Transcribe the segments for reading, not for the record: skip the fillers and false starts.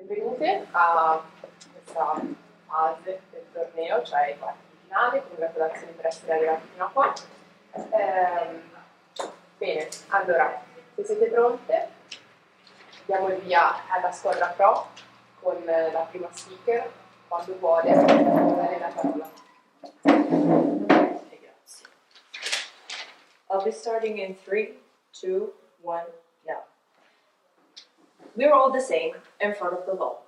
Benvenute a questa fase del torneo, cioè i quarti di finale. Congratulazioni per essere arrivati fino a qua. Bene, allora, se siete pronte, diamo il via alla squadra pro con la prima speaker. Quando vuole, dare la parola. Grazie. I'll be starting in 3, 2, 1, now. We're all the same in front of the law.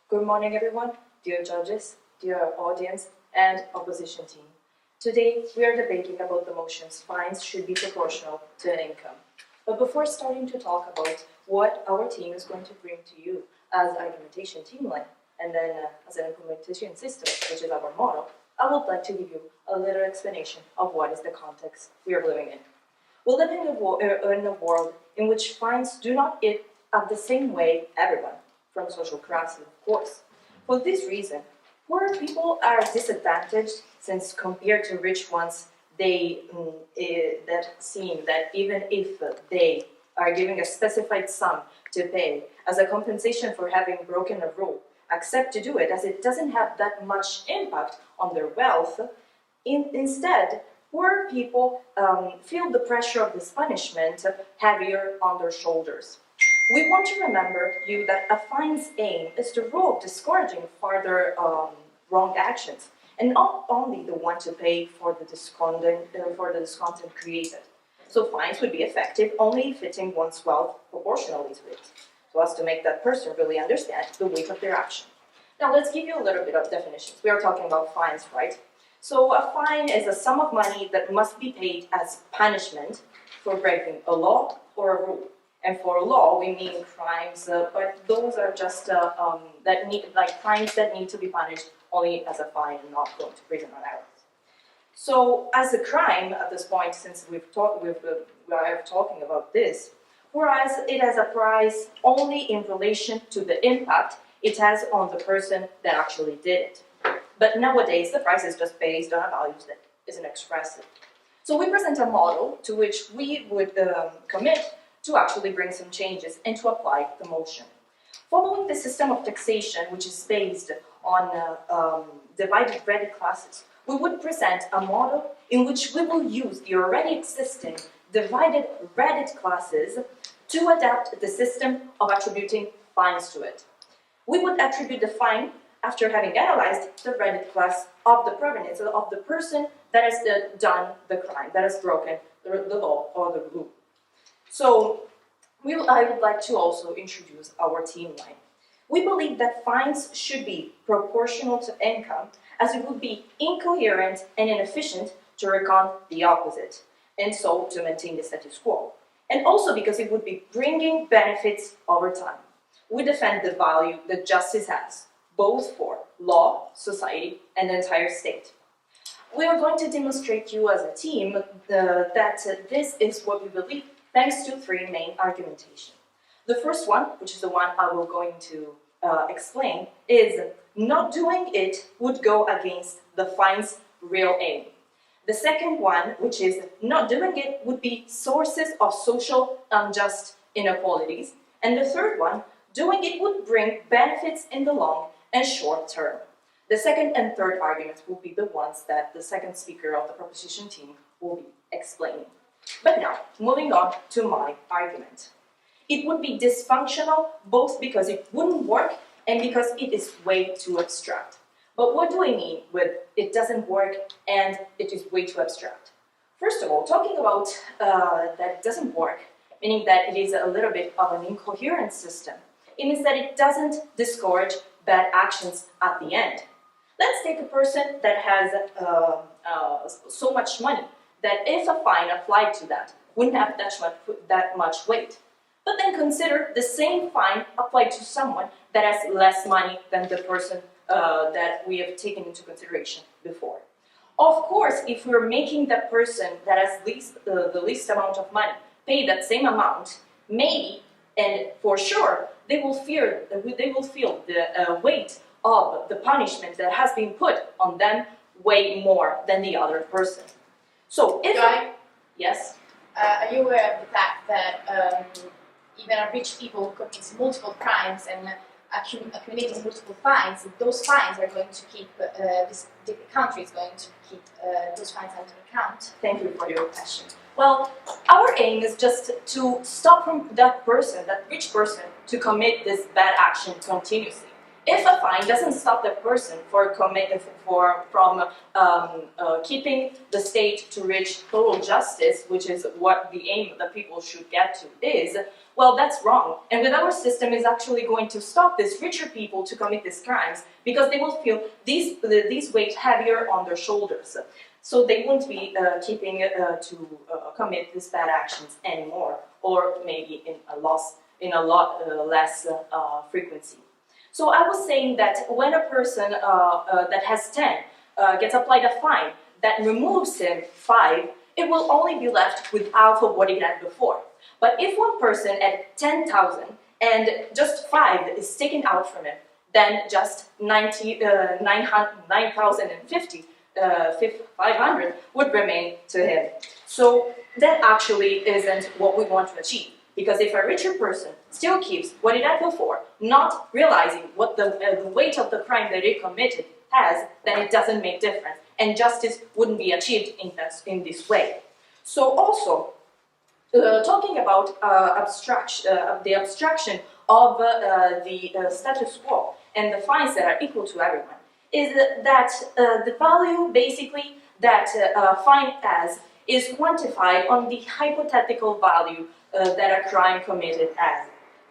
Good morning, everyone, dear judges, dear audience, and opposition team. Today, we are debating about the motions fines should be proportional to an income. But before starting to talk about what our team is going to bring to you as argumentation team line, and then as an implementation system, which is our model, I would like to give you a little explanation of what is the context we are living in. We live in a world in which fines do not hit at the same way everyone, from social classes, of course. For this reason, poor people are disadvantaged since compared to rich ones, that seem that even if they are giving a specified sum to pay as a compensation for having broken a rule, accept to do it as it doesn't have that much impact on their wealth. Instead, poor people feel the pressure of this punishment heavier on their shoulders. We want to remember you that a fine's aim is the rule of discouraging further wrong actions, and not only the one to pay for the discontent created. So fines would be effective only fitting one's wealth proportionally to it, so as to make that person really understand the weight of their action. Now let's give you a little bit of definitions. We are talking about fines, right? So a fine is a sum of money that must be paid as punishment for breaking a law or a rule. And for law, we mean crimes, but those are just crimes that need to be punished only as a fine and not going to prison on errors. So as a crime at this point, since we are talking about this, whereas it has a price only in relation to the impact it has on the person that actually did it. But nowadays, the price is just based on a value that isn't expressive. So we present a model to which we would commit to actually bring some changes and to apply the motion. Following the system of taxation, which is based on divided credit classes, we would present a model in which we will use the already existing divided credit classes to adapt the system of attributing fines to it. We would attribute the fine after having analyzed the credit class of the provenance of the person that has done the crime, that has broken the law or the rule. So I would like to also introduce our team line. We believe that fines should be proportional to income, as it would be incoherent and inefficient to reckon the opposite, and so to maintain the status quo. And also because it would be bringing benefits over time. We defend the value that justice has, both for law, society, and the entire state. We are going to demonstrate you as a team that this is what we believe, thanks to 3 main argumentation. The first one, which is the one I will going to explain, is not doing it would go against the fine's real aim. The second one, which is not doing it would be sources of social unjust inequalities. And the third one, doing it would bring benefits in the long and short term. The second and third arguments will be the ones that the second speaker of the proposition team will be explaining. But now, moving on to my argument. It would be dysfunctional both because it wouldn't work and because it is way too abstract. But what do I mean with it doesn't work and it is way too abstract? First of all, talking about that it doesn't work, meaning that it is a little bit of an incoherent system, it means that it doesn't discourage bad actions at the end. Let's take a person that has so much money that if a fine applied to that wouldn't have that much weight. But then consider the same fine applied to someone that has less money than the person that we have taken into consideration before. Of course, if we're making that person that has the least amount of money pay that same amount, maybe and for sure they will feel the weight of the punishment that has been put on them way more than the other person. So if yes, are you aware of the fact that even rich people commit multiple crimes and accumulating multiple fines, those fines are going to keep, the country is going to keep those fines under account? Thank you for your question. Well, our aim is just to stop from that person, that rich person, to commit this bad action continuously. If a fine doesn't stop the person from keeping the state to reach total justice, which is what the aim that people should get to is, well, that's wrong. And with our system is actually going to stop these richer people to commit these crimes because they will feel these weight heavier on their shoulders. So they won't be keeping to commit these bad actions anymore, or maybe in a lot less frequency. So I was saying that when a person that has 10 gets applied a fine that removes him 5, it will only be left with half of what he had before. But if one person at 10,000 and just 5 is taken out from him, then just 9,050, 500 would remain to him. So that actually isn't what we want to achieve. Because if a richer person still keeps what he had before, not realizing what the weight of the crime that he committed has, then it doesn't make difference. And justice wouldn't be achieved in this way. So also, talking about the abstraction of the status quo and the fines that are equal to everyone, is that the value basically that a fine has is quantified on the hypothetical value that a crime committed has.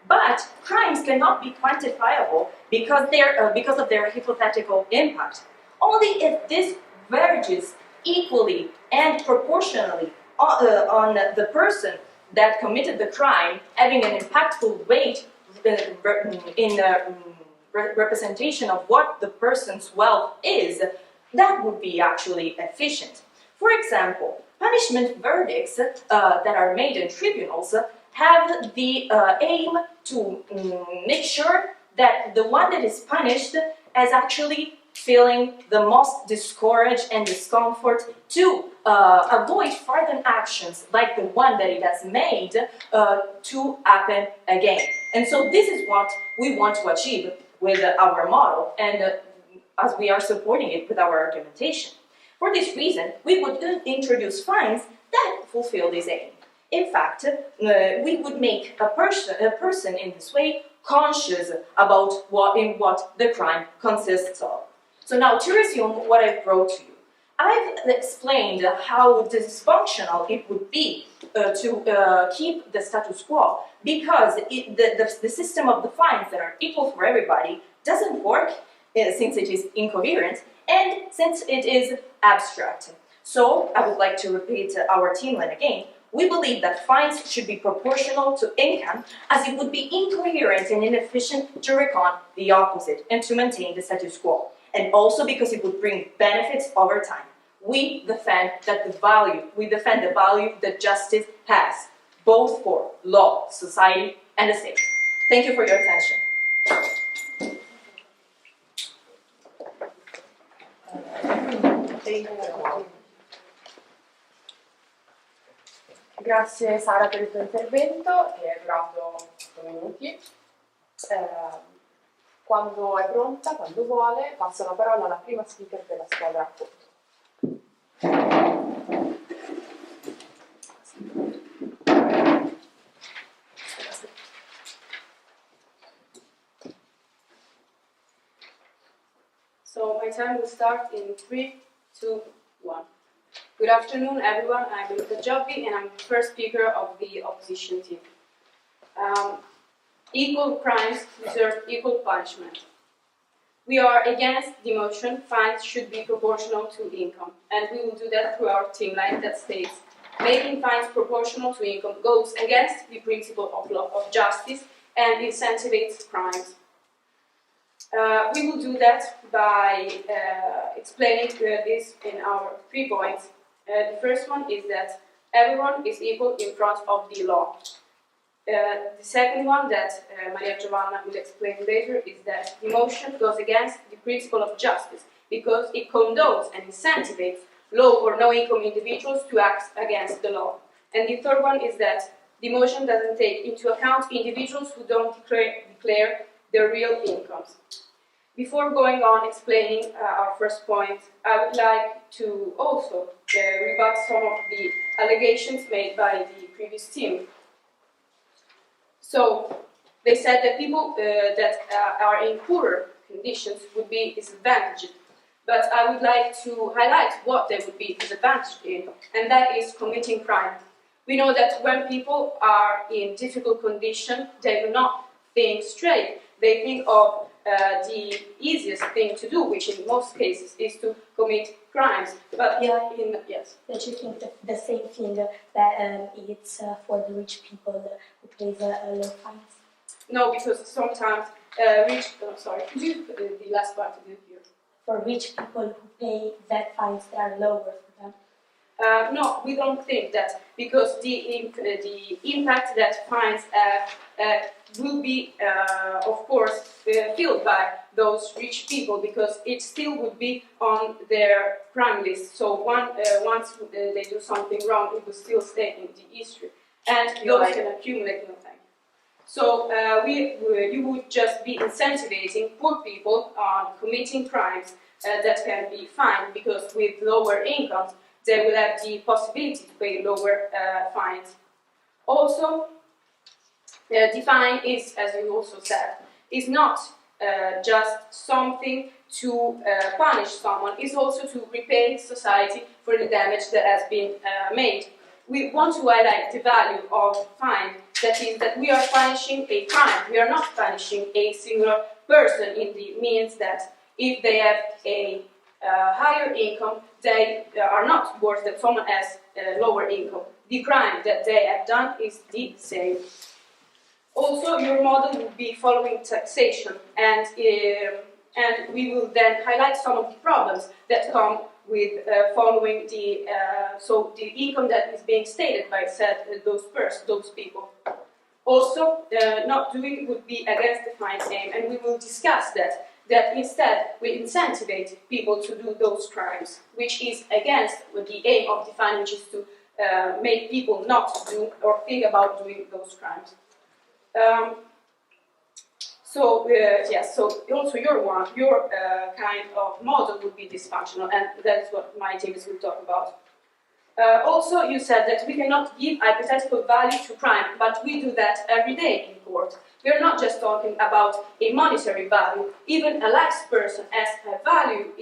But crimes cannot be quantifiable because of their hypothetical impact. Only if this verges equally and proportionally on the person that committed the crime, having an impactful weight in representation of what the person's wealth is, that would be actually efficient. For example, punishment verdicts that are made in tribunals have the aim to make sure that the one that is punished is actually feeling the most discouraged and discomfort to avoid further actions like the one that it has made to happen again. And so this is what we want to achieve with our model, and as we are supporting it with our argumentation. For this reason, we would introduce fines that fulfill this aim. In fact, we would make a person in this way conscious about what the crime consists of. So now, to resume what I brought to you, I've explained how dysfunctional it would be to keep the status quo because the system of the fines that are equal for everybody doesn't work since it is incoherent and since it is abstract. So, I would like to repeat our team line again. We believe that fines should be proportional to income, as it would be incoherent and inefficient to reckon the opposite and to maintain the status quo, and also because it would bring benefits over time. We defend the value that justice has, both for law, society, and the state. Thank you for your attention. Grazie Sara per il tuo intervento, che è durato 8 minuti. Quando è pronta, quando vuole, passo la parola alla prima speaker della squadra Quarti. So my time will start in 3, 2, 1. Good afternoon, everyone. I'm Benedetto and I'm the first speaker of the opposition team. Equal crimes deserve equal punishment. We are against the motion fines should be proportional to income, and we will do that through our team line that states making fines proportional to income goes against the principle of law of justice and incentivates crimes. We will do that by explaining this in our 3 points. The first one is that everyone is equal in front of the law. The second one that Maria Giovanna will explain later is that the motion goes against the principle of justice because it condones and incentivates low or no income individuals to act against the law. And the third one is that the motion doesn't take into account individuals who don't declare their real incomes. Before going on explaining our first point, I would like to also rebut some of the allegations made by the previous team. So, they said that people that are in poorer conditions would be disadvantaged. But I would like to highlight what they would be disadvantaged in, and that is committing crime. We know that when people are in difficult condition, they do not think straight. They think of the easiest thing to do, which in most cases is to commit crimes. But Yeah, yes. don't you think that the same thing that it's for the rich people who pay the low fines? No, because sometimes sorry, could you put the last part of it here? For rich people who pay that fines, they are lower for them. No, we don't think that, because the impact that fines will be, of course, filled by those rich people, because it still would be on their crime list. So once they do something wrong, it will still stay in the history, and those can accumulate. No, thank you. So you would just be incentivizing poor people on committing crimes that can be fined, because with lower incomes, they will have the possibility to pay lower fines. Also, the fine is, as you also said, is not just something to punish someone, it's also to repay society for the damage that has been made. We want to highlight the value of fine, that is that we are punishing a crime, we are not punishing a singular person, in the means that if they have a higher income, they are not worse than someone has a lower income. The crime that they have done is the same. Also, your model will be following taxation, and we will then highlight some of the problems that come with following the income that is being stated by those people. Also, not doing would be against the fine's aim, and we will discuss that instead we incentivize people to do those crimes, which is against the aim of the fine, which is to make people not do or think about doing those crimes. So also your kind of model would be dysfunctional, and that's what my teams will talk about. Also, you said that we cannot give hypothetical value to crime, but we do that every day in court. We are not just talking about a monetary value. Even a life person has a value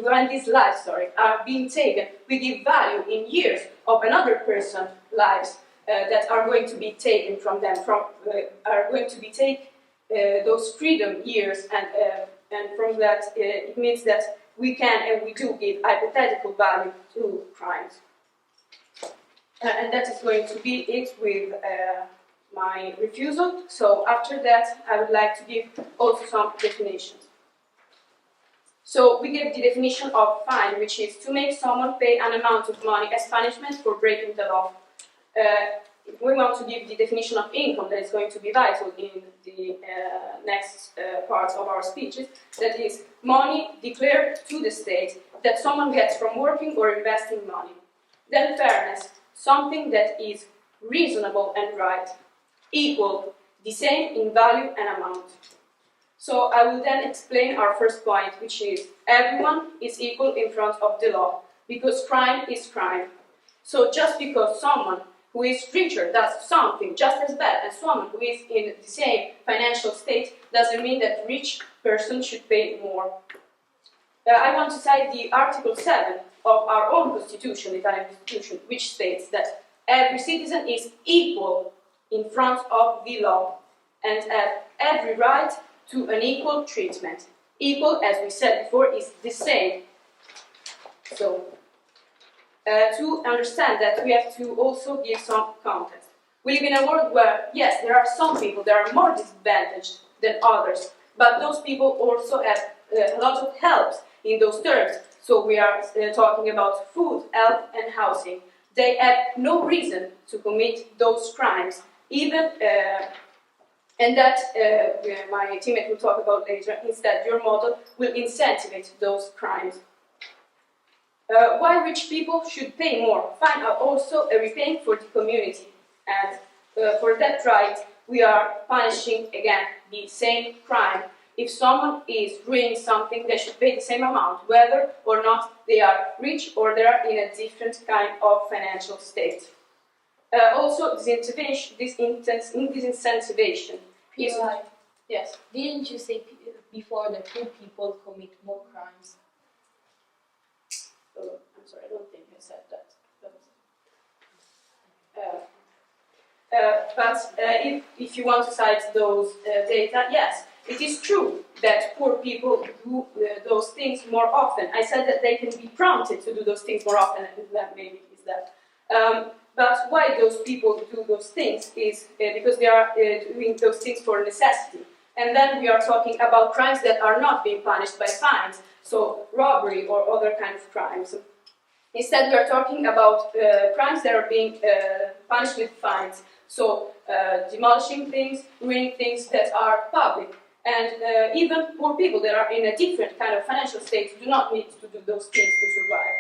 when these lives are being taken. We give value in years of another person's lives that are going to be taken from them, are going to be those freedom years, and from that it means that we can and we do give hypothetical value to crimes. And that is going to be it with my refusal. So after that, I would like to give also some definitions. So we give the definition of fine, which is to make someone pay an amount of money as punishment for breaking the law. We want to give the definition of income that is going to be vital in the next parts of our speeches. That is money declared to the state that someone gets from working or investing money. Then fairness, something that is reasonable and right, equal, the same in value and amount. So I will then explain our first point, which is everyone is equal in front of the law, because crime is crime. So just because someone who is richer does something just as bad as someone who is in the same financial state doesn't mean that rich person should pay more. I want to cite the Article 7 of our own Constitution, the Italian Constitution, which states that every citizen is equal in front of the law and has every right to an equal treatment. Equal, as we said before, is the same. So, to understand that, we have to also give some context. We live in a world where, yes, there are some people that are more disadvantaged than others, but those people also have a lot of helps in those terms. So we are talking about food, health, and housing. They have no reason to commit those crimes, even, and that my teammate will talk about later. Instead, your model will incentivize those crimes. Why rich people should pay more? Fine are also a repayment for the community. And for that right, we are punishing again the same crime. If someone is doing something, they should pay the same amount, whether or not they are rich or they are in a different kind of financial state. Also, disincentivation is... Yes. Didn't you say before that poor people commit more crimes? I'm sorry, I don't think I said that. If you want to cite those data, yes, it is true that poor people do those things more often. I said that they can be prompted to do those things more often, and that maybe is that. But why those people do those things is because they are doing those things for necessity. And then we are talking about crimes that are not being punished by fines, so robbery or other kinds of crimes. Instead, we are talking about crimes that are being punished with fines, so demolishing things, ruining things that are public. And even poor people that are in a different kind of financial state do not need to do those things to survive.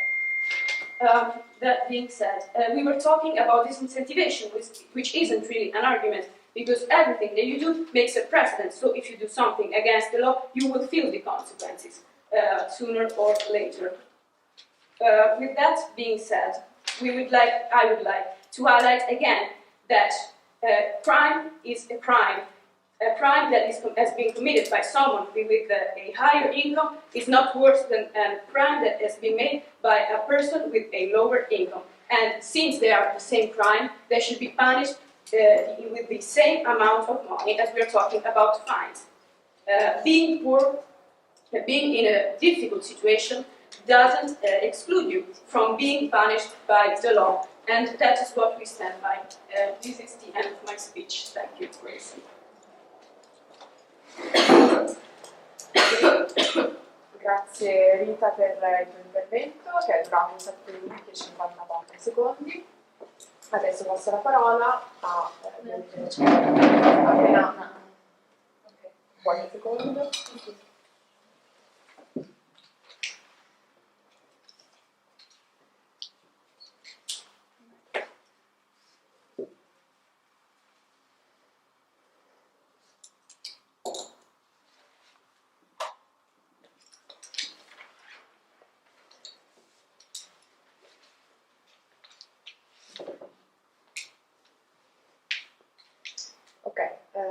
That being said, we were talking about disincentivation, which isn't really an argument, because everything that you do makes a precedent. So if you do something against the law, you will feel the consequences sooner or later. With that being said, I would like to highlight again that crime is a crime. A crime that has been committed by someone with a higher income is not worse than a crime that has been made by a person with a lower income. And since they are the same crime, they should be punished with the same amount of money as we are talking about fines. Being poor, being in a difficult situation, doesn't exclude you from being punished by the law. And that is what we stand by. This is the end of my speech. Thank you, Grace. Grazie Rita per il tuo intervento, che è durato 7 minuti e 54 secondi. Adesso passo la parola a Benedetto. Appena qualche secondo.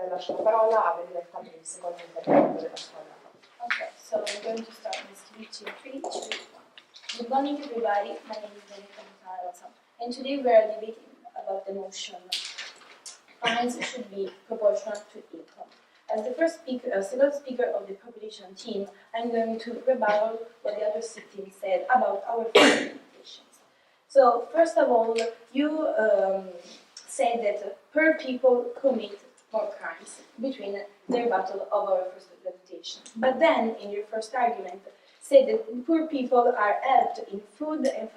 Lascio la parola a Benedetto per il secondo intervento della scuola. Okay, so we're going to start this speech in 3, 2, 1. Good morning, everybody. My name is Benedetto, and today we are debating about the motion fines should be proportional to income. As the first speaker, second speaker of the population team, I'm going to rebuttal what the other 16 said about our fine limitations. So, first of all, you said that poor people commit more crimes between the rebuttal of our first presentation. But then, in your first argument, said that poor people are helped in food and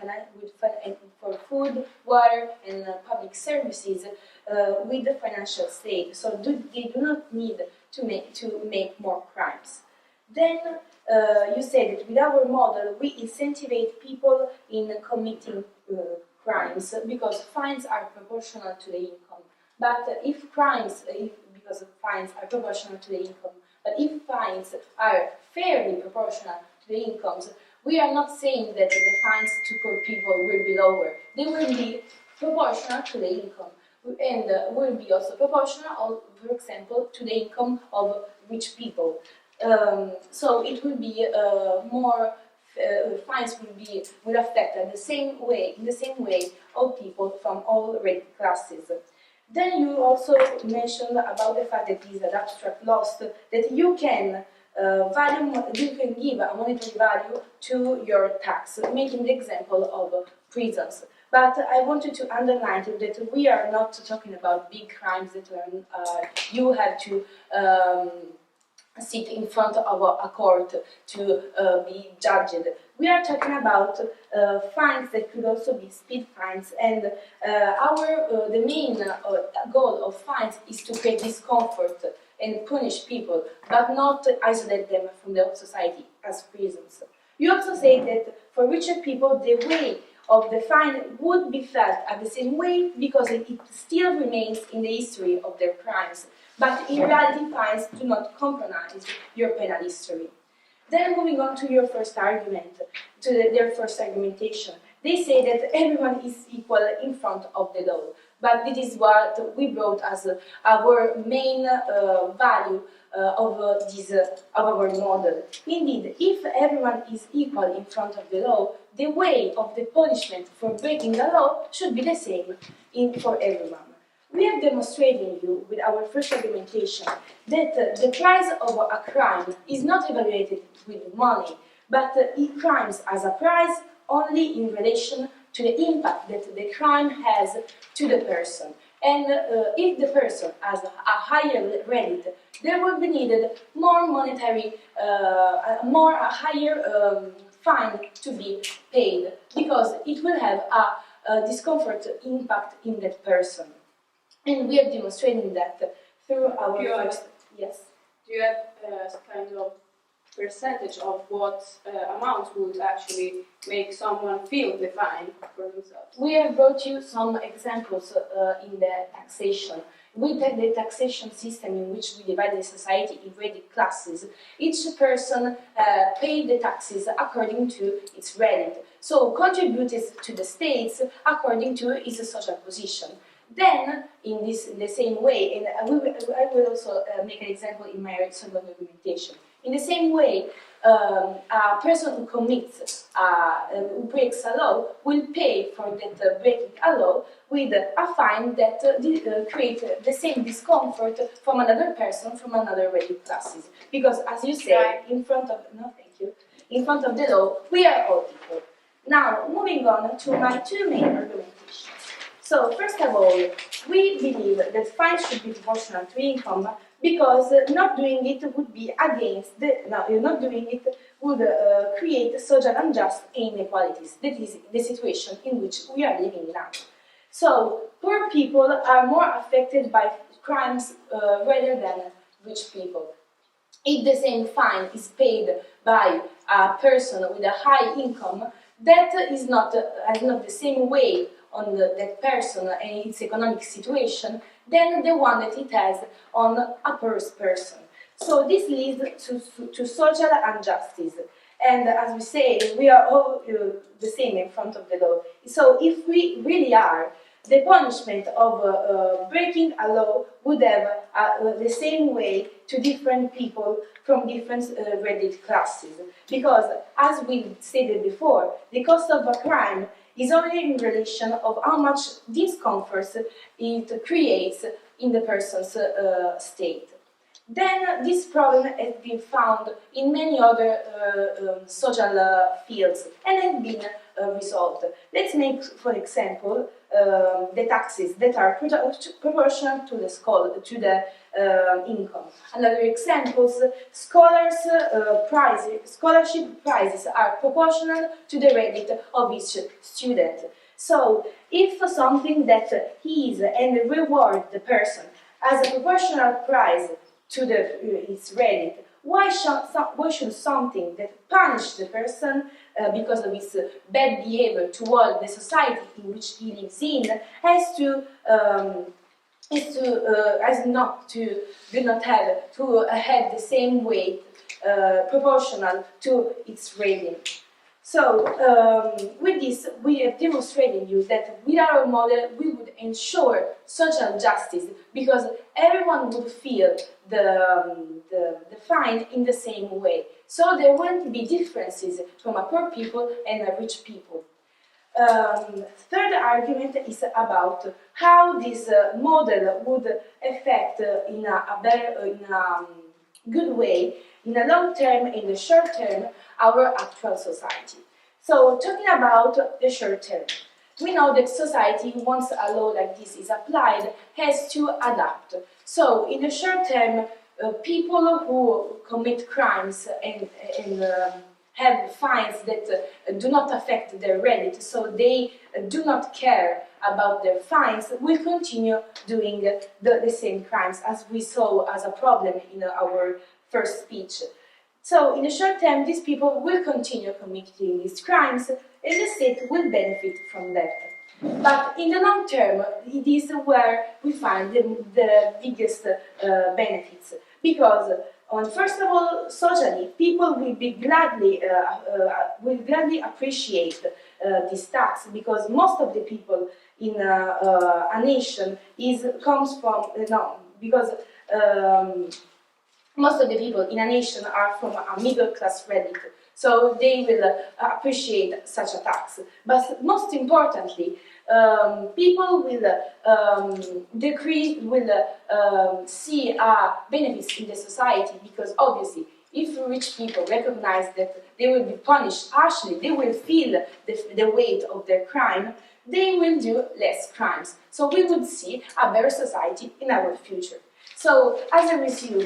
for food, water, and public services with the financial state. So they do not need to make more crimes. Then you said that with our model, we incentivize people in committing crimes because fines are proportional to the income. But because fines are proportional to the income, but if fines are fairly proportional to the incomes, we are not saying that the fines to poor people will be lower. They will be proportional to the income, and will be also proportional, for example, to the income of rich people. So it will be more. Fines will affect in the same way all people from all rate classes. Then you also mentioned about the fact that it is an abstract loss, that you can give a monetary value to your tax, making the example of prisons. But I wanted to underline that we are not talking about big crimes that you have to sit in front of a court to be judged. We are talking about fines that could also be speed fines, and the main goal of fines is to create discomfort and punish people, but not isolate them from the society as prisons. You also say that for richer people, the way of the fine would be felt at the same way because it still remains in the history of their crimes. But in reality, fines do not compromise your penal history. Then moving on to your first argument, to their first argumentation. They say that everyone is equal in front of the law. But this is what we brought as our main value of our model. Indeed, if everyone is equal in front of the law, the way of the punishment for breaking the law should be the same for everyone. We have demonstrated you with our first argumentation that the price of a crime is not evaluated with money, but crimes as a price only in relation to the impact that the crime has to the person. And if the person has a higher credit, there will be needed more monetary, a higher fine to be paid, because it will have a discomfort impact in that person. And we are demonstrating that through our first. Yes. Do you have kind of percentage of what amount would actually make someone feel the fine for themselves? We have brought you some examples in the taxation. With the taxation system in which we divide the society in credit classes, each person paid the taxes according to its credit, so contributed to the states according to its social position. Then, in the same way, and I will also make an example in my second argumentation. In the same way, a person who commits, who breaks a law, will pay for that breaking a law with a fine that creates the same discomfort from another person from another credit classes. Because, as you say, in front of the law, we are all equal. Now, moving on to my two main argumentations. So, first of all, we believe that fines should be proportional to income because not doing it would be not doing it would create social unjust inequalities. That is the situation in which we are living now. So, poor people are more affected by crimes rather than rich people. If the same fine is paid by a person with a high income, that has not the same weight on that person and its economic situation than the one that it has on a poor person. So this leads to social injustice. And as we say, we are all the same in front of the law. So if we really are, the punishment of breaking a law would have the same way to different people from different credit classes. Because, as we stated before, the cost of a crime is only in relation of how much discomfort it creates in the person's state. Then this problem has been found in many other social fields and has been resolved. Let's make, for example, the taxes that are proportional to the income. Another example: scholarship prizes are proportional to the credit of each student. So, if something that is and reward the person as a proportional prize to its credit, why should something that punish the person because of his bad behavior toward the society in which he lives in do not have the same weight proportional to its rating? So, with this, we have demonstrated you that with our model, we would ensure social justice because everyone would feel the fine in the same way. So there won't be differences from a poor people and a rich people. Third argument is about how this model would affect in a good way, in the long term and the short term, our actual society. So, talking about the short term, we know that society, once a law like this is applied, has to adapt. So, in the short term, people who commit crimes and have fines that do not affect their credit, so they do not care about their fines, will continue doing the same crimes as we saw as a problem in our first speech. So in the short term, these people will continue committing these crimes and the state will benefit from that. But in the long term, it is where we find the biggest benefits. Because, first of all, socially, people will gladly appreciate this tax, because most of the people in a nation most of the people in a nation are from a middle class credit, so they will appreciate such a tax. But most importantly, people will see benefits in the society, because obviously, if rich people recognize that they will be punished harshly, they will feel the weight of their crime, they will do less crimes. So we would see a better society in our future. So, as a resume,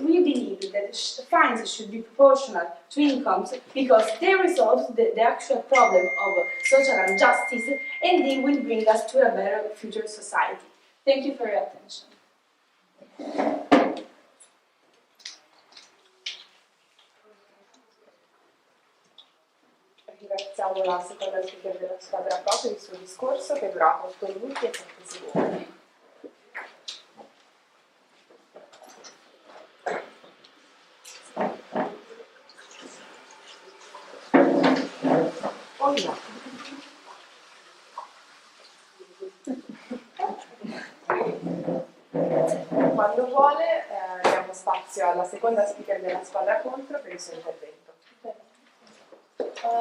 we believe that fines should be proportional to incomes, because they resolve the actual problem of social injustice, and they will bring us to a better future society. Thank you for your attention. Ringraziamo la seconda speaker della squadra Pro per il suo discorso, che durava 8 minuti e 7 secondi. Quando vuole diamo spazio alla seconda speaker della squadra contro per il suo intervento.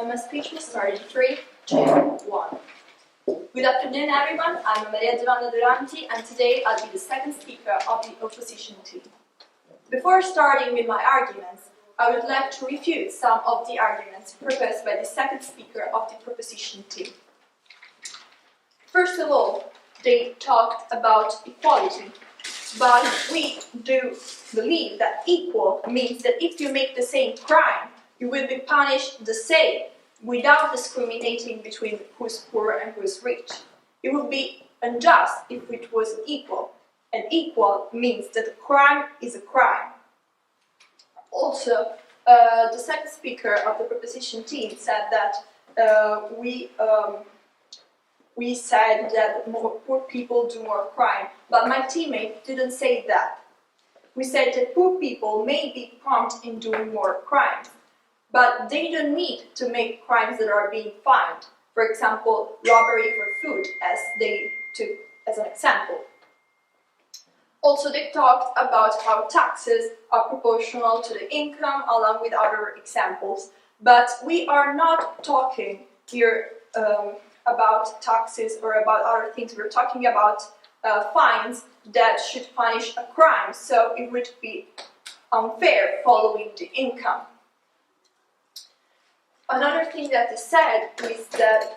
My speech will start in 3, 2, 1. Good afternoon, everyone. I'm Maria Giovanna Duranti, and today I'll be the second speaker of the opposition team. Before starting with my arguments, I would like to refute some of the arguments proposed by the second speaker of the proposition team. First of all, they talked about equality, but we do believe that equal means that if you make the same crime, you will be punished the same, without discriminating between who's poor and who's rich. It would be unjust if it was equal, and equal means that a crime is a crime. Also, the second speaker of the proposition team said that we said that more poor people do more crime, but my teammate didn't say that. We said that poor people may be prompt in doing more crimes, but they don't need to make crimes that are being fined. For example, robbery for food, as they took as an example. Also, they talked about how taxes are proportional to the income, along with other examples. But we are not talking here about taxes or about other things. We're talking about fines that should punish a crime, so it would be unfair following the income. Another thing that is said is that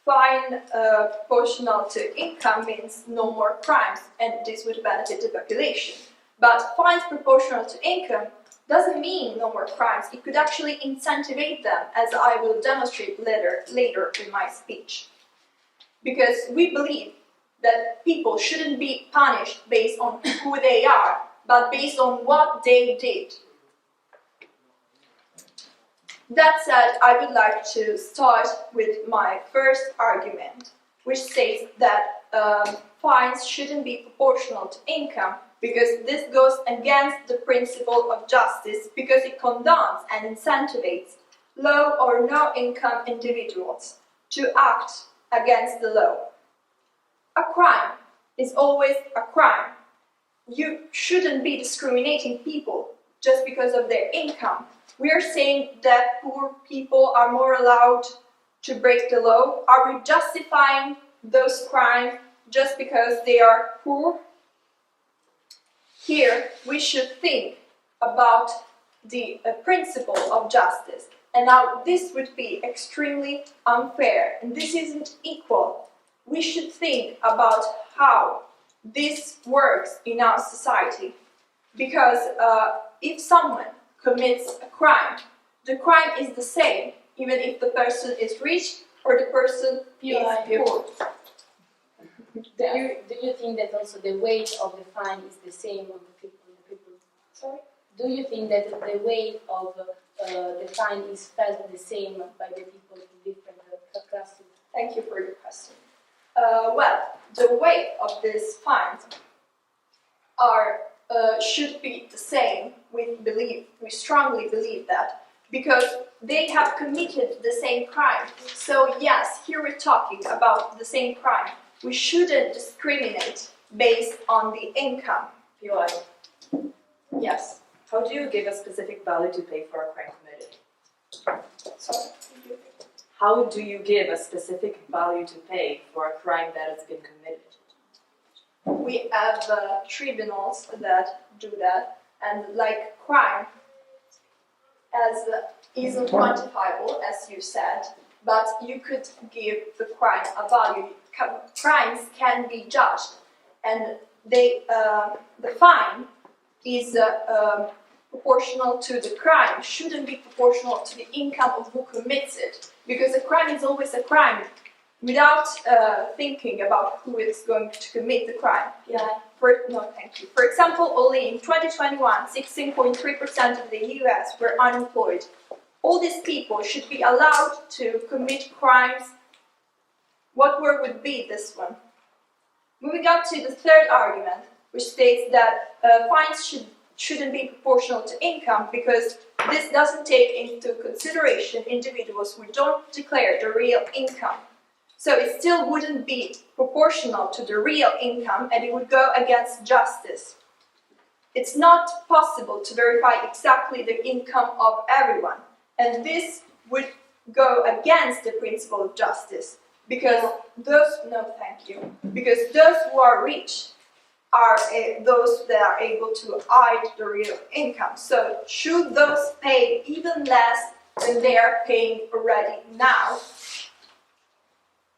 fine proportional to income means no more crimes, and this would benefit the population. But fines proportional to income doesn't mean no more crimes. It could actually incentivize them, as I will demonstrate later in my speech. Because we believe that people shouldn't be punished based on who they are, but based on what they did. That said, I would like to start with my first argument, which says that fines shouldn't be proportional to income, because this goes against the principle of justice, because it condemns and incentivizes low or no income individuals to act against the law. A crime is always a crime. You shouldn't be discriminating people just because of their income. We are saying that poor people are more allowed to break the law. Are we justifying those crimes just because they are poor? Here, we should think about the principle of justice. And now this would be extremely unfair, and this isn't equal. We should think about how this works in our society. Because if someone commits a crime, the crime is the same, even if the person is rich or the person is poor. Do you think that also the weight of the fine is the same on the people? Sorry? do you think that the weight of the fine is felt the same by the people in different classes? Thank you for your question. Well, the weight of these fines should be the same. We strongly believe that, because they have committed the same crime. So yes, here we're talking about the same crime. We shouldn't discriminate based on the income. POI. Yes. How do you give a specific value to pay for a crime committed? Sorry. How do you give a specific value to pay for a crime that has been committed? We have tribunals that do that, and like crime isn't quantifiable, as you said, but you could give the crime a value. Crimes can be judged, and the fine is proportional to the crime, shouldn't be proportional to the income of who commits it, because a crime is always a crime without thinking about who is going to commit the crime. No, thank you. For example, only in 2021, 16.3% of the US were unemployed. All these people should be allowed to commit crimes. What word would be this one? Moving on to the third argument, which states that fines shouldn't be proportional to income, because this doesn't take into consideration individuals who don't declare the real income. So it still wouldn't be proportional to the real income, and it would go against justice. It's not possible to verify exactly the income of everyone, and this would go against the principle of justice, because those who are rich are those that are able to hide the real income. So should those pay even less than they are paying already now?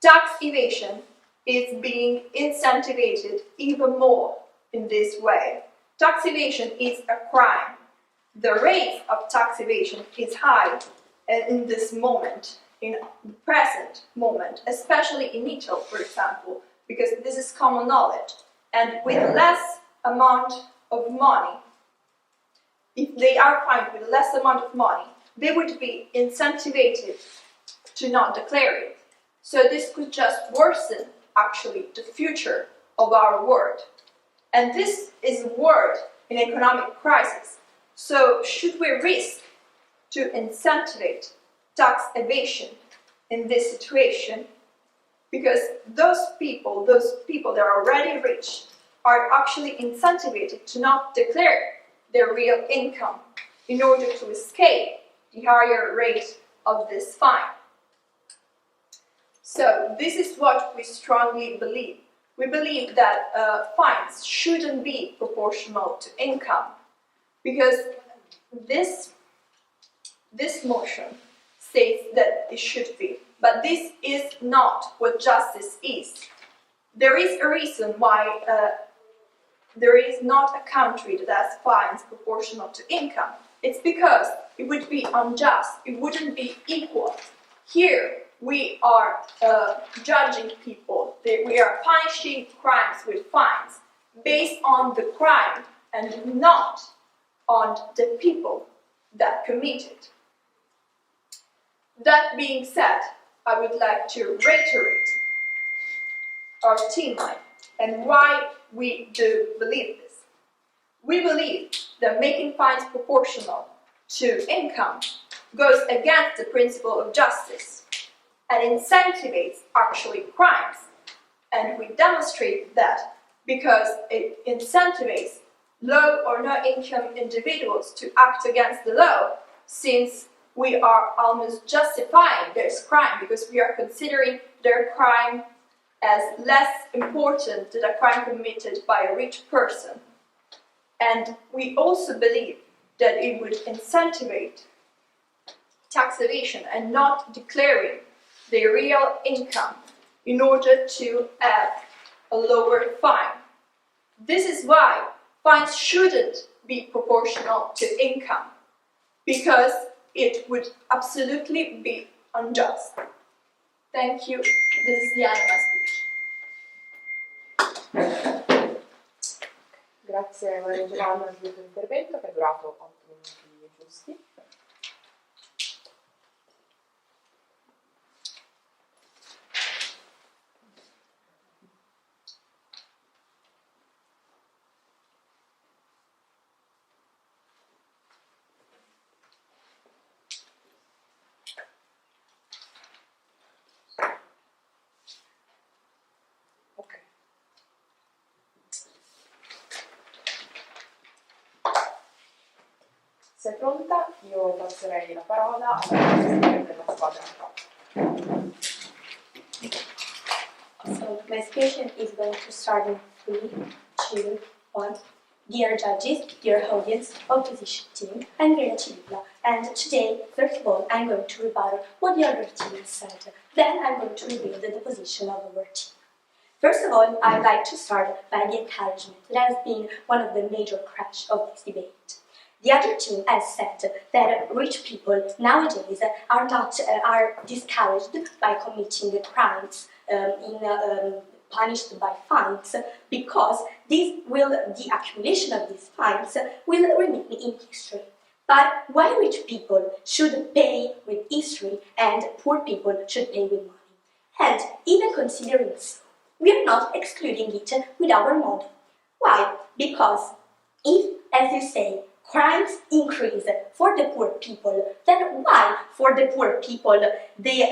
Tax evasion is being incentivized even more in this way. Tax evasion is a crime. The rate of tax evasion is high in this moment, in the present moment, especially in Italy, for example, because this is common knowledge. And with less amount of money, if they are fined with less amount of money, they would be incentivized to not declare it. So this could just worsen, actually, the future of our world. And this is a world in economic crisis. So should we risk to incentivize tax evasion in this situation? Because those people that are already rich are actually incentivized to not declare their real income in order to escape the higher rate of this fine. So this is what we strongly believe. We believe that fines shouldn't be proportional to income, because this motion states that it should be, but this is not what justice is. There is a reason why there is not a country that has fines proportional to income. It's because it would be unjust, it wouldn't be equal. Here, we are judging people, we are punishing crimes with fines based on the crime and not on the people that commit it. That being said, I would like to reiterate our team line and why we do believe this. We believe that making fines proportional to income goes against the principle of justice and incentivizes actually crimes. And we demonstrate that because it incentivizes low or no income individuals to act against the law, since we are almost justifying their crime because we are considering their crime as less important than a crime committed by a rich person. And we also believe that it would incentivize tax evasion and not declaring their real income in order to have a lower fine. This is why fines shouldn't be proportional to income, because it would absolutely be unjust. Thank you. This is the end of my speech. Grazie Maria Giovanna per il tuo intervento che è durato 8 minuti giusti. Sei pronta? Io passerei la parola alla presidente della squadra. So my speech is going to start in 3, 2, 1. Dear judges, dear audience, opposition team, I'm Greta Civilla, and today, first of all, I'm going to rebuttal what the other team said. Then I'm going to reveal the position of our team. First of all, I'd like to start by the encouragement that has been one of the major crash of this debate. The other team has said that rich people nowadays are discouraged by committing crimes punished by fines because the accumulation of these fines will remain in history. But why rich people should pay with history and poor people should pay with money? And even considering so, we are not excluding it with our model. Why? Because if, as you say, crimes increase for the poor people, then why for the poor people the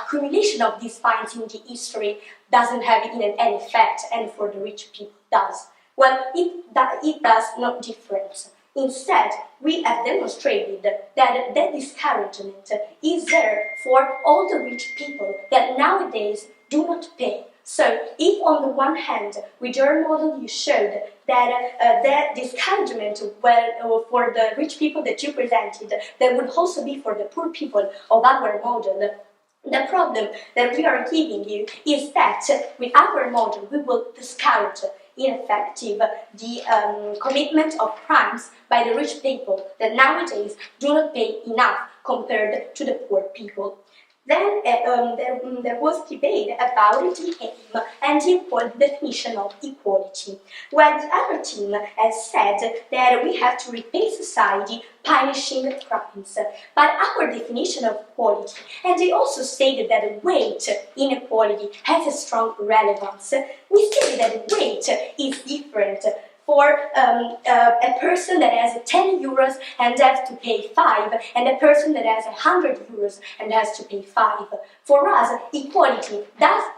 accumulation of these fines in the history doesn't have even any effect and for the rich people does? Well, it does no difference. Instead, we have demonstrated that the discouragement is there for all the rich people that nowadays do not pay. So, if on the one hand, with your model you showed that the discouragement for the rich people that you presented, that would also be for the poor people of our model, the problem that we are giving you is that with our model we will discourage ineffective the commitment of crimes by the rich people that nowadays do not pay enough compared to the poor people. Then there was debate about the aim and the definition of equality. Well, the other team has said that we have to repay society punishing crimes. But our definition of equality, and they also stated that weight inequality has a strong relevance. We stated that weight is different for a person that has 10 euros and has to pay 5, and a person that has 100 euros and has to pay 5. For us, equality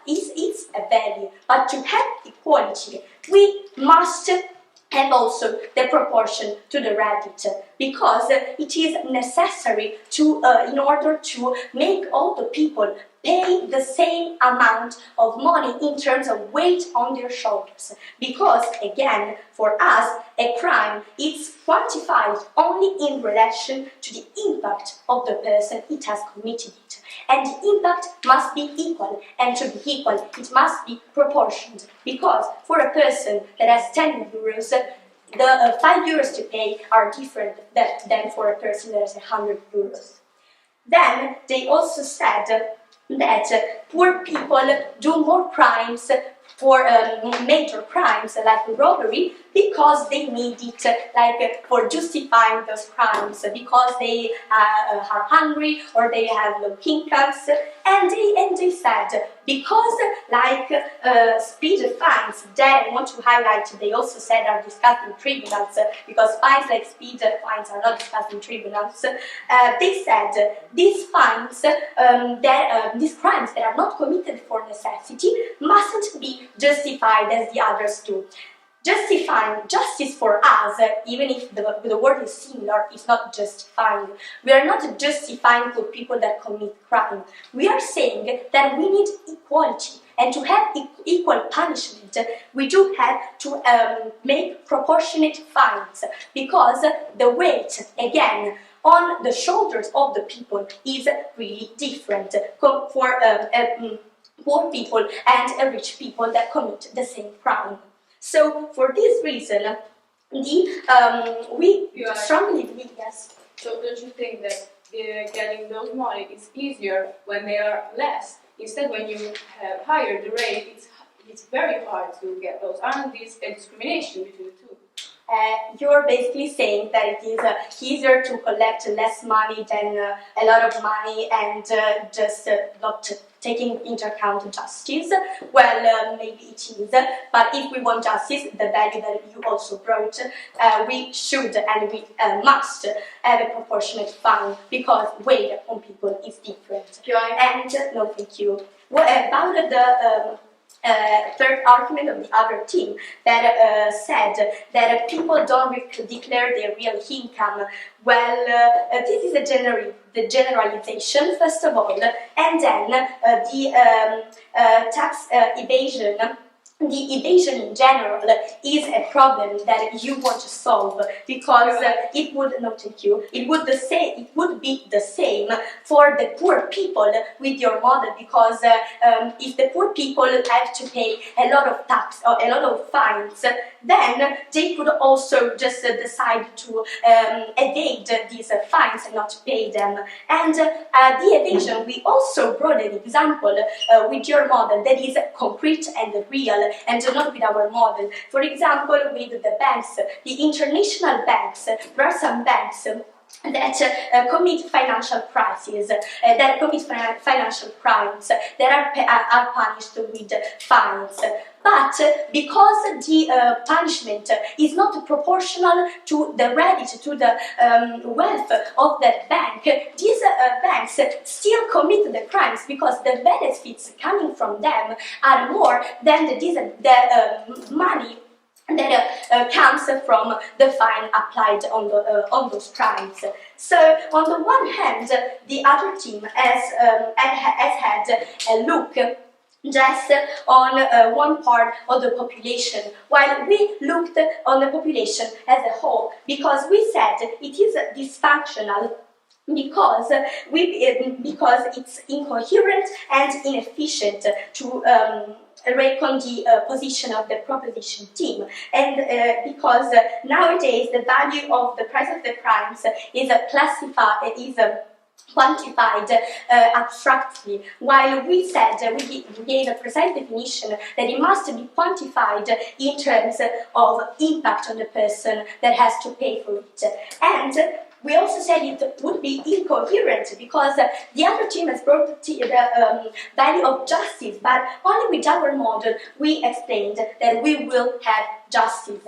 is a value, but to have equality, we must have also the proportion to the reddit, because it is necessary to, in order to make all the people pay the same amount of money in terms of weight on their shoulders. Because, again, for us, a crime is quantified only in relation to the impact of the person it has committed it. And the impact must be equal, and to be equal, it must be proportioned. Because for a person that has 10 euros, the 5 euros to pay are different than for a person that has 100 euros. Then, they also said that poor people do more crimes for major crimes like robbery because they need it like for justifying those crimes, because they are hungry or they have low incomes, and they said because like speed fines that I want to highlight, they also said are discussed in tribunals, because fines like speed fines are not discussed in tribunals. They said these fines these crimes that are not committed for necessity mustn't be justified as the others do. Justifying justice for us, even if the word is similar, is not justifying. We are not justifying for people that commit crime. We are saying that we need equality, and to have equal punishment, we do have to make proportionate fines, because the weight, again, on the shoulders of the people is really different for poor people and rich people that commit the same crime. So, for this reason, we strongly believe, yes. So don't you think that getting those money is easier when they are less? Instead, when you have higher the rate, It's very hard to get those. Aren't these a discrimination between the two? You're basically saying that it is easier to collect less money than a lot of money and just not taking into account justice. Well, maybe it is, but if we want justice, the value that you also brought, we should and we must have a proportionate fine because weight on people is different. And no, thank you. What about the third argument of the other team that said that people don't declare their real income? Well, this is the generalization, first of all, and then the tax evasion. The evasion in general is a problem that you want to solve because it would be the same for the poor people with your model, because if the poor people have to pay a lot of tax or a lot of fines, then they could also just decide to evade these fines and not pay them. And the evasion, we also brought an example with your model that is concrete and real, and not with our model. For example, with the banks, the international banks, there are some banks that commit financial crises, that commit financial crimes, that are punished with fines. But because the punishment is not proportional to the reddit, to the wealth of that bank, these banks still commit the crimes because the benefits coming from them are more than the money that comes from the fine applied on those crimes. So, on the one hand, the other team has had a look just on one part of the population, while we looked on the population as a whole, because we said it is dysfunctional because it's incoherent and inefficient to reckon the position of the proposition team, and because nowadays the value of the price of the crimes is quantified abstractly, while we said we gave a precise definition that it must be quantified in terms of impact on the person that has to pay for it. And we also said it would be incoherent because the other team has brought the value of justice, but only with our model we explained that we will have justice.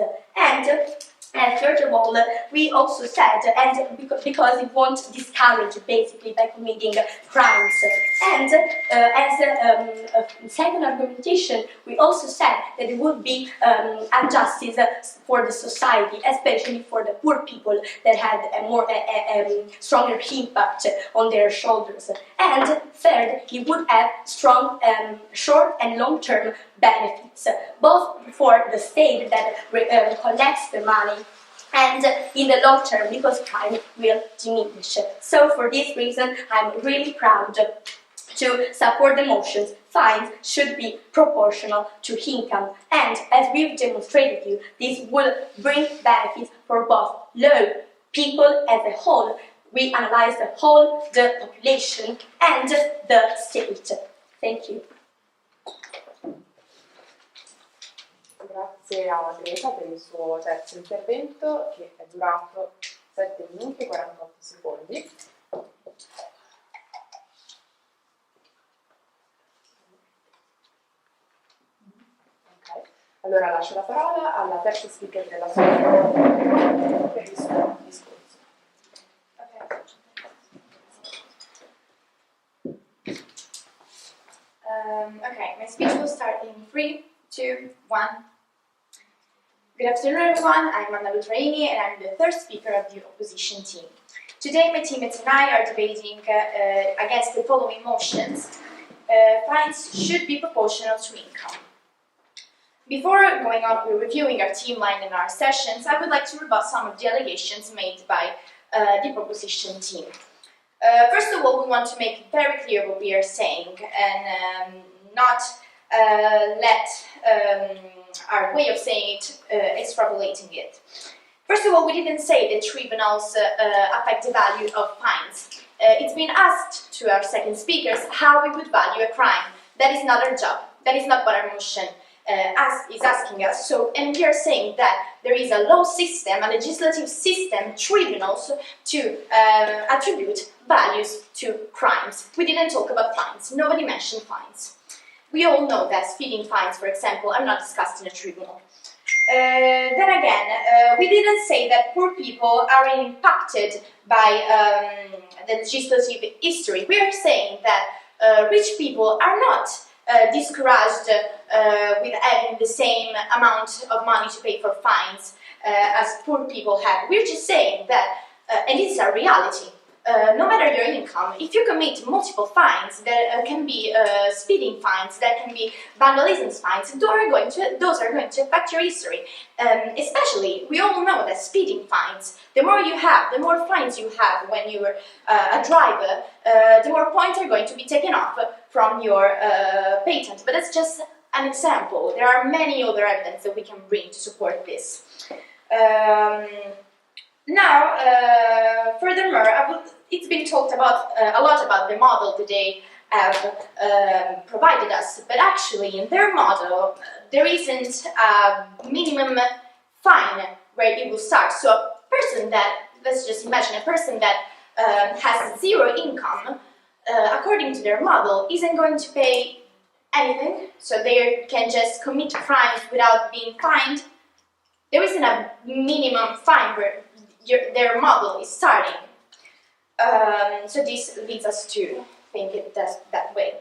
And third of all, we also said, and because it won't discourage basically by committing crimes. And as a second argumentation, we also said that it would be injustice for the society, especially for the poor people that had a stronger impact on their shoulders. And third, it would have strong short and long-term benefits, both for the state that collects the money and in the long term, because crime will diminish. So for this reason, I'm really proud to support the motions. Fines should be proportional to income, and as we've demonstrated to you, this will bring benefits for both low people as a whole. We analyze the whole, the population, and the state. Thank you. Grazie a Greta per il suo terzo intervento, che è durato 7 minuti e 48 secondi. Okay. Allora lascio la parola alla terza speaker della sua per il suo discorso. Okay, my speech will start in 3, 2, 1. Good afternoon, everyone. I'm Anna Lutraini, and I'm the third speaker of the opposition team. Today, my teammates and I are debating against the following motions. Fines should be proportional to income. Before going on with reviewing our team line and our sessions, I would like to rebut some of the allegations made by the proposition team. First of all, we want to make very clear what we are saying and not let our way of saying it extrapolating it. First of all, we didn't say that tribunals affect the value of fines. It's been asked to our second speakers how we would value a crime. That is not our job. That is not what our motion is asking us. And we are saying that there is a law system, a legislative system, tribunals to attribute values to crimes. We didn't talk about fines. Nobody mentioned fines. We all know that speeding fines, for example, are not discussed in a tribunal. Then again, we didn't say that poor people are impacted by the legislative history. We are saying that rich people are not discouraged with having the same amount of money to pay for fines as poor people have. We're just saying that, and it's a reality, no matter your income, if you commit multiple fines, that can be speeding fines, that can be vandalism fines, those are going to affect your history. Especially, we all know that speeding fines, the more you have, the more fines you have when you're a driver, the more points are going to be taken off from your patent. But that's just an example. There are many other evidence that we can bring to support this. Now, furthermore, it's been talked about a lot about the model that they have provided us, but actually in their model there isn't a minimum fine where it will start. So a person that, let's just imagine a person that has zero income, according to their model, isn't going to pay anything, so they can just commit crimes without being fined. There isn't a minimum fine where their model is starting. So this leads us to think it that way.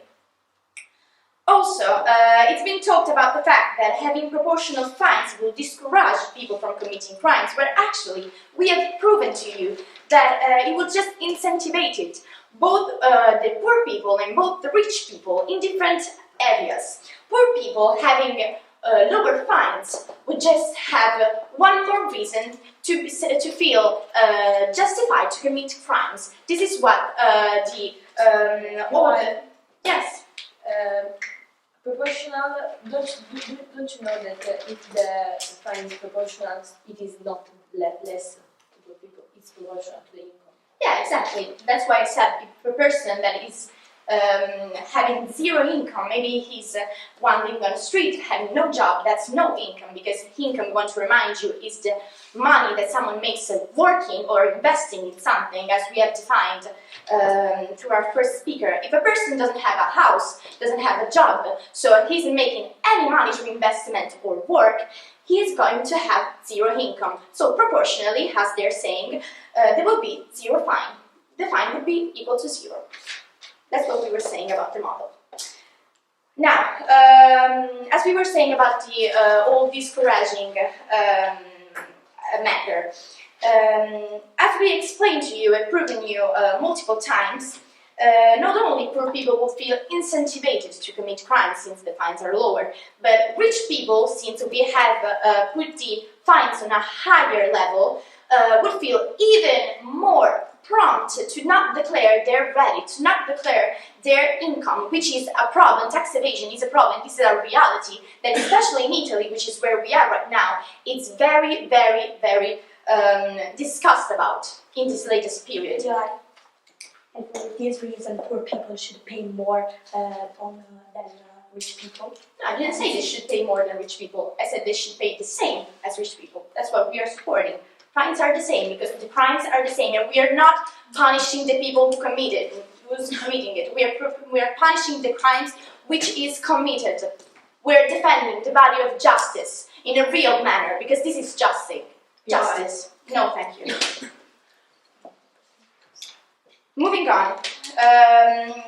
Also, it's been talked about the fact that having proportional fines will discourage people from committing crimes, but actually we have proven to you that it will just incentivize it, both the poor people and both the rich people in different areas. Poor people having lower fines would just have one more reason to feel justified to commit crimes. This is what yes. Proportional. Don't you know that if the fine is proportional, it is not less to the people. It's proportional to the income. Yeah, exactly. That's why I said if a person that is having zero income, maybe he's wandering on the street, having no job, that's no income, because income, I want to remind you, is the money that someone makes working or investing in something, as we have defined through our first speaker. If a person doesn't have a house, doesn't have a job, so he isn't making any money through investment or work, he is going to have zero income. So proportionally, as they're saying, there will be zero fine. The fine would be equal to zero. That's what we were saying about the model. Now, as we were saying about the all discouraging matter, as we explained to you and proven you multiple times, not only poor people will feel incentivized to commit crimes since the fines are lower, but rich people, since we have put the fines on a higher level, would feel even more prompt to not declare their value, to not declare their income, which is a problem. Tax evasion is a problem. This is a reality that, especially in Italy, which is where we are right now, it's very, very, very discussed about in this latest period. Yeah. And for this reason, poor people should pay more than rich people. No, I didn't say they should pay more than rich people. I said they should pay the same as rich people. That's what we are supporting. Fines are the same because the crimes are the same, and we are not punishing the people who committed, who's committing it. We are punishing the crimes which is committed. We're defending the value of justice in a real manner, because this is justice. Justice. No, thank you. Moving on.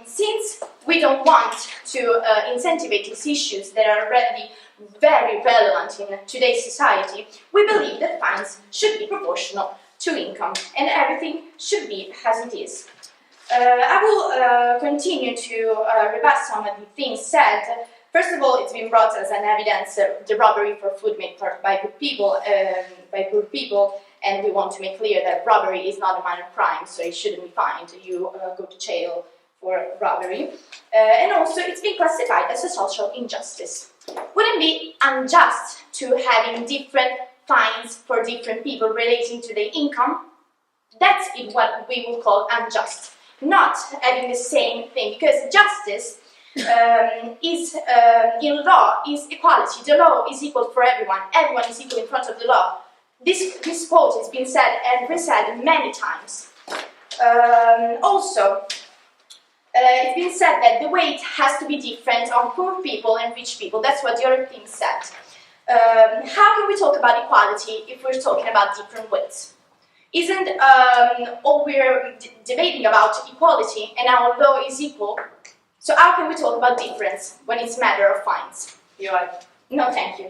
Since we don't want to incentivize these issues that are already very relevant in today's society, we believe that fines should be proportional to income and everything should be as it is. I will continue to repass some of the things said. First of all, it's been brought as an evidence the robbery for food made by poor people, and we want to make clear that robbery is not a minor crime, so it shouldn't be fined. You go to jail for robbery. And also, it's been classified as a social injustice. Wouldn't it be unjust to having different fines for different people relating to their income? That's what we will call unjust. Not having the same thing, because justice in law is equality. The law is equal for everyone. Everyone is equal in front of the law. This quote has been said and resaid many times. Also, it's been said that the weight has to be different on poor people and rich people. That's what the other thing said. How can we talk about equality if we're talking about different weights? Isn't all we're debating about equality and our law is equal? So how can we talk about difference when it's a matter of fines? No, thank you.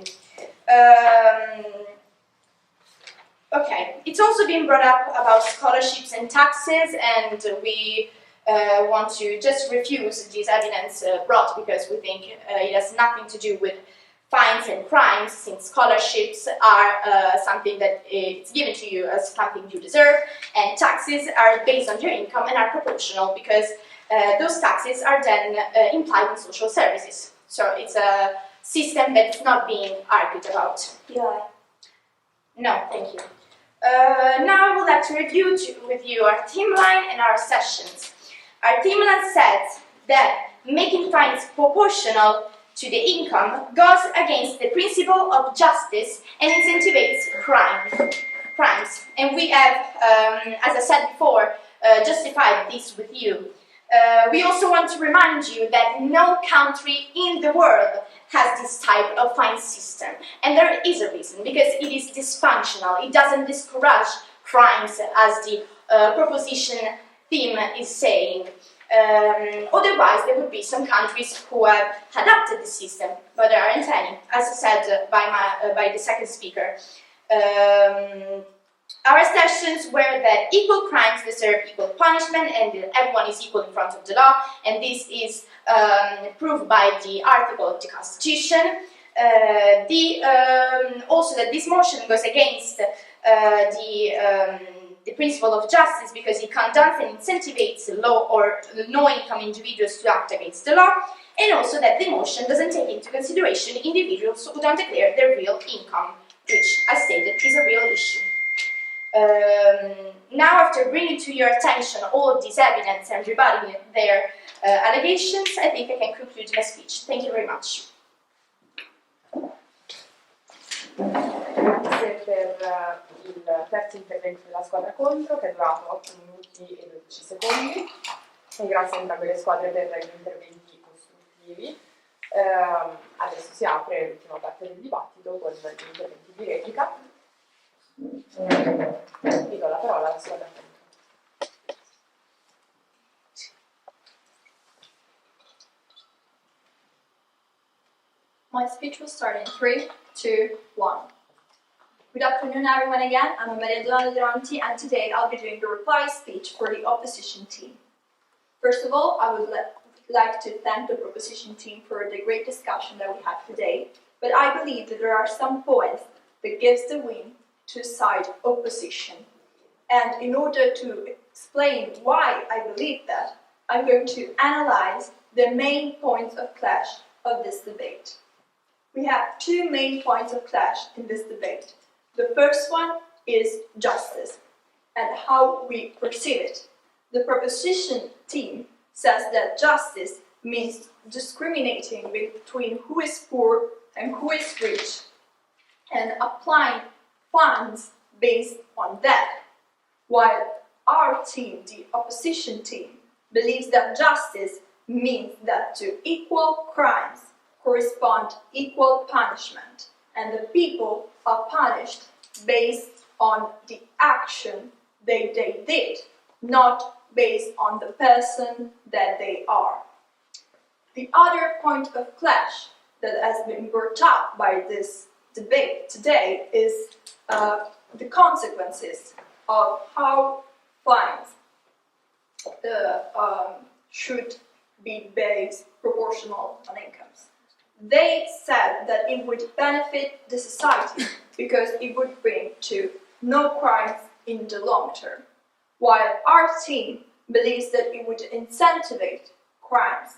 Okay, it's also been brought up about scholarships and taxes, and we want to just refuse this evidence brought because we think it has nothing to do with fines and crimes, since scholarships are something that is given to you as something you deserve, and taxes are based on your income and are proportional because those taxes are then implied in social services. So it's a system that's not being argued about. Yeah. No, thank you. Now I would like to review with you our theme line and our sessions. Our theme line says that making fines proportional to the income goes against the principle of justice and incentivizes crimes. And we have, as I said before, justified this with you. We also want to remind you that no country in the world has this type of fine system. And there is a reason, because it is dysfunctional. It doesn't discourage crimes, as the proposition theme is saying. Otherwise, there would be some countries who have adopted the system, but there aren't any, as I said by the second speaker. Our sessions were that equal crimes deserve equal punishment and that everyone is equal in front of the law, and this is proved by the article of the Constitution. Also that this motion goes against the principle of justice because it condones and incentivates low or no-income individuals to act against the law, and also that the motion doesn't take into consideration individuals who don't declare their real income, which, as stated, is a real issue. Now, after bringing to your attention all of this evidence and rebutting their allegations, I think I can conclude my speech. Thank you very much. Grazie per il terzo intervento della squadra contro, che è durato 8 minuti e 12 secondi, e grazie a entrambe le squadre per gli interventi costruttivi. Adesso si apre l'ultima parte del dibattito con gli interventi di replica. Vi do la parola alla squadra contro. My speech will start in 3, 2, 1. Good afternoon, everyone, again. I'm Benedetto, and today I'll be doing the reply speech for the opposition team. First of all, I would like to thank the proposition team for the great discussion that we had today, but I believe that there are some points that gives the win to side opposition. And in order to explain why I believe that, I'm going to analyze the main points of clash of this debate. We have two main points of clash in this debate. The first one is justice and how we perceive it. The proposition team says that justice means discriminating between who is poor and who is rich and applying fines based on that, while our team, the opposition team, believes that justice means that to equal crimes correspond equal punishment, and the people are punished based on the action they did, not based on the person that they are. The other point of clash that has been brought up by this debate today is the consequences of how fines should be based proportional on incomes. They said that it would benefit the society because it would bring to no crimes in the long term, while our team believes that it would incentivize crimes,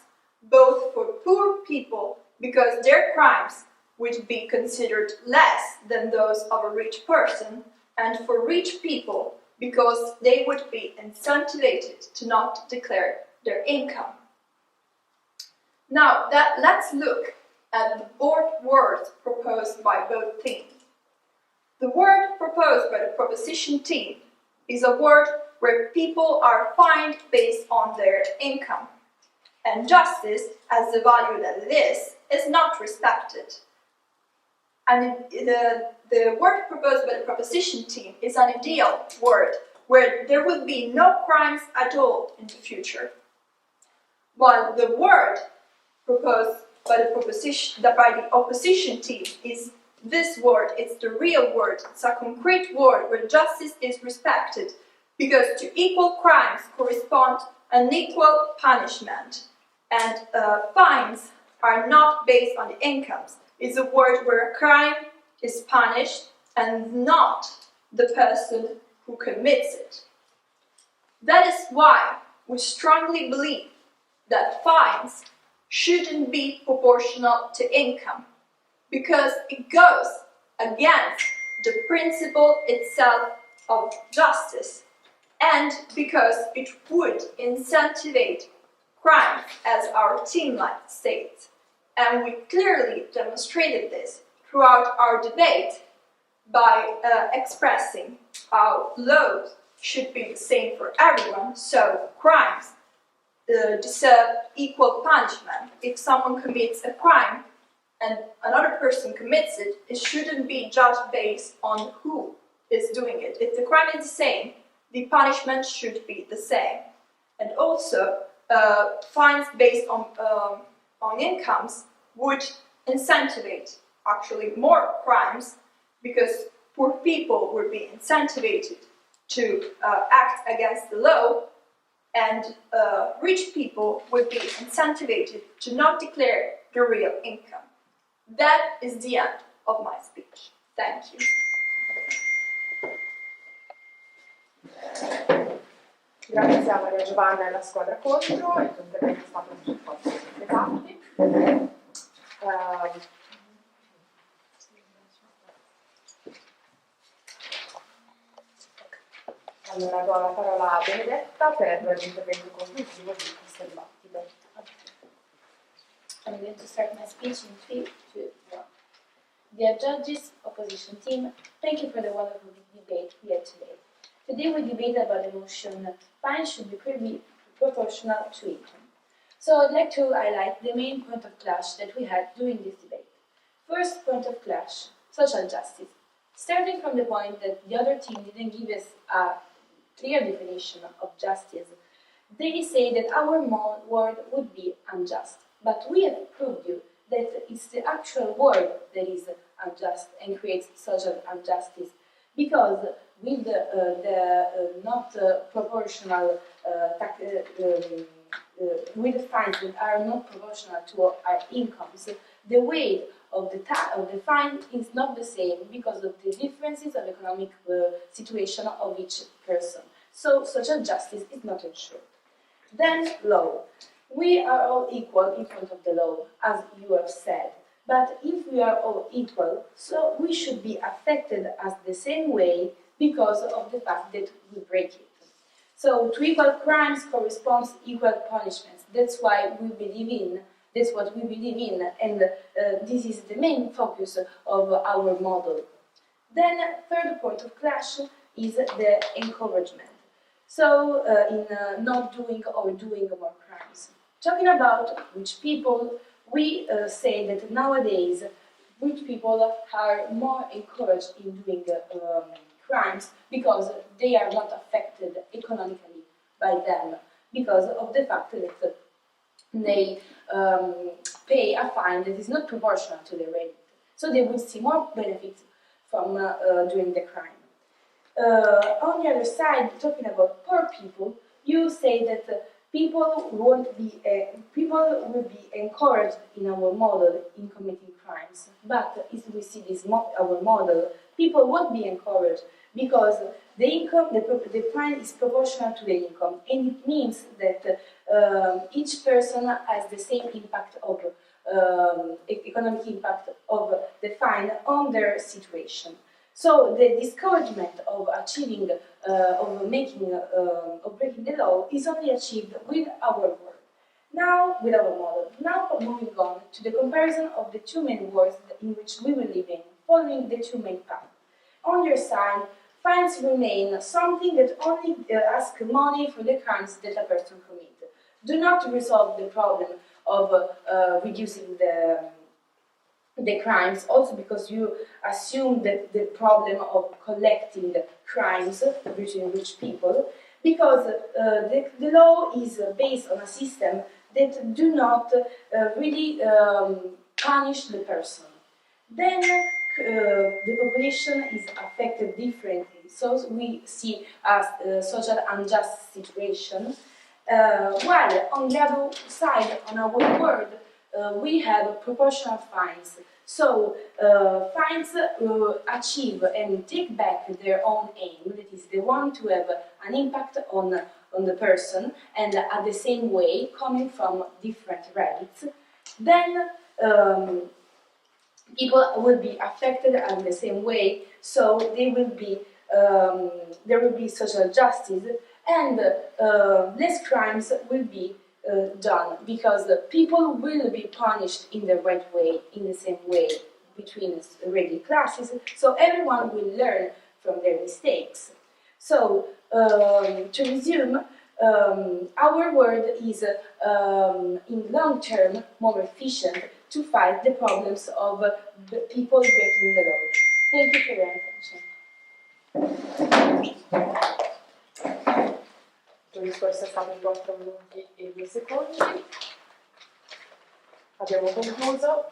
both for poor people because their crimes would be considered less than those of a rich person, and for rich people because they would be incentivized to not declare their income. Now, let's look at the both words proposed by both teams. The word proposed by the proposition team is a word where people are fined based on their income, and justice, as the value that it is not respected. And the word proposed by the proposition team is an ideal word where there will be no crimes at all in the future. While the word proposed by the opposition team is this word, it's the real word, it's a concrete word where justice is respected, because to equal crimes correspond an equal punishment, and fines are not based on the incomes. It's a word where a crime is punished and not the person who commits it. That is why we strongly believe that fines shouldn't be proportional to income, because it goes against the principle itself of justice, and because it would incentivize crime, as our team line states. And we clearly demonstrated this throughout our debate by expressing how laws should be the same for everyone, so crimes deserve equal punishment. If someone commits a crime and another person commits it, it shouldn't be judged based on who is doing it. If the crime is the same, the punishment should be the same. And also, fines based on incomes would incentivize actually more crimes, because poor people would be incentivized to act against the law, and rich people would be incentivized to not declare the real income. That is the end of my speech. Thank you. Grazie a Maria Giovanna e alla squadra contro, il tuo intervento è stato esatti. Allora do la parola a Benedetta per l'intervento conclusivo di questo dibattito. I'm going to start my speech in 3, 2, 1. Dear judges, opposition team, thank you for the wonderful debate we had today. Today we debated about the motion fines should be proportional to income. So I'd like to highlight the main point of clash that we had during this debate. First point of clash, social justice. Starting from the point that the other team didn't give us a clear definition of justice, they say that our word would be unjust. But we have proved you that it's the actual word that is unjust and creates social injustice, because with the not proportional with the fines that are not proportional to our incomes, the weight of the fine is not the same because of the differences of economic situation of each person. So social justice is not ensured. Then law. We are all equal in front of the law, as you have said. But if we are all equal, so we should be affected as the same way because of the fact that we break it. So to equal crimes corresponds equal punishments. That's why we believe in. That's what we believe in, and this is the main focus of our model. Then, third point of clash is the encouragement. So, in not doing or doing more crimes. Talking about rich people, we say that nowadays rich people are more encouraged in doing crimes because they are not affected economically by them, because of the fact that they pay a fine that is not proportional to their rate. So they will see more benefits from doing the crime. On the other side, talking about poor people, you say that people will be encouraged in our model in committing crimes. But if we see this our model, people won't be encouraged because the income, the fine is proportional to the income, and it means that each person has the same impact of economic impact of the fine on their situation. So the discouragement of achieving, of breaking the law is only achieved with our work. Now, with our model, now moving on to the comparison of the two main worlds in which we will live in, following the two main paths. On your side, fines remain something that only ask money for the crimes that a person commits. Do not resolve the problem of reducing the crimes, also because you assume that the problem of collecting crimes between rich people, because the law is based on a system that do not really punish the person. Then the population is affected differently, so we see a social unjust situation, while on the other side, on our world, we have proportional fines. So fines achieve and take back their own aim, that is, they want to have an impact on the person, and at the same way, coming from different rabbits. Then people will be affected in the same way, so they will be, there will be social justice, and less crimes will be done, because people will be punished in the right way, in the same way between regular classes, so everyone will learn from their mistakes. So, to resume, our world is, in long term, more efficient to fight the problems of the people breaking the law. Thank you for your attention. Il discorso è stato in 4 minuti e 2 secondi. Abbiamo concluso.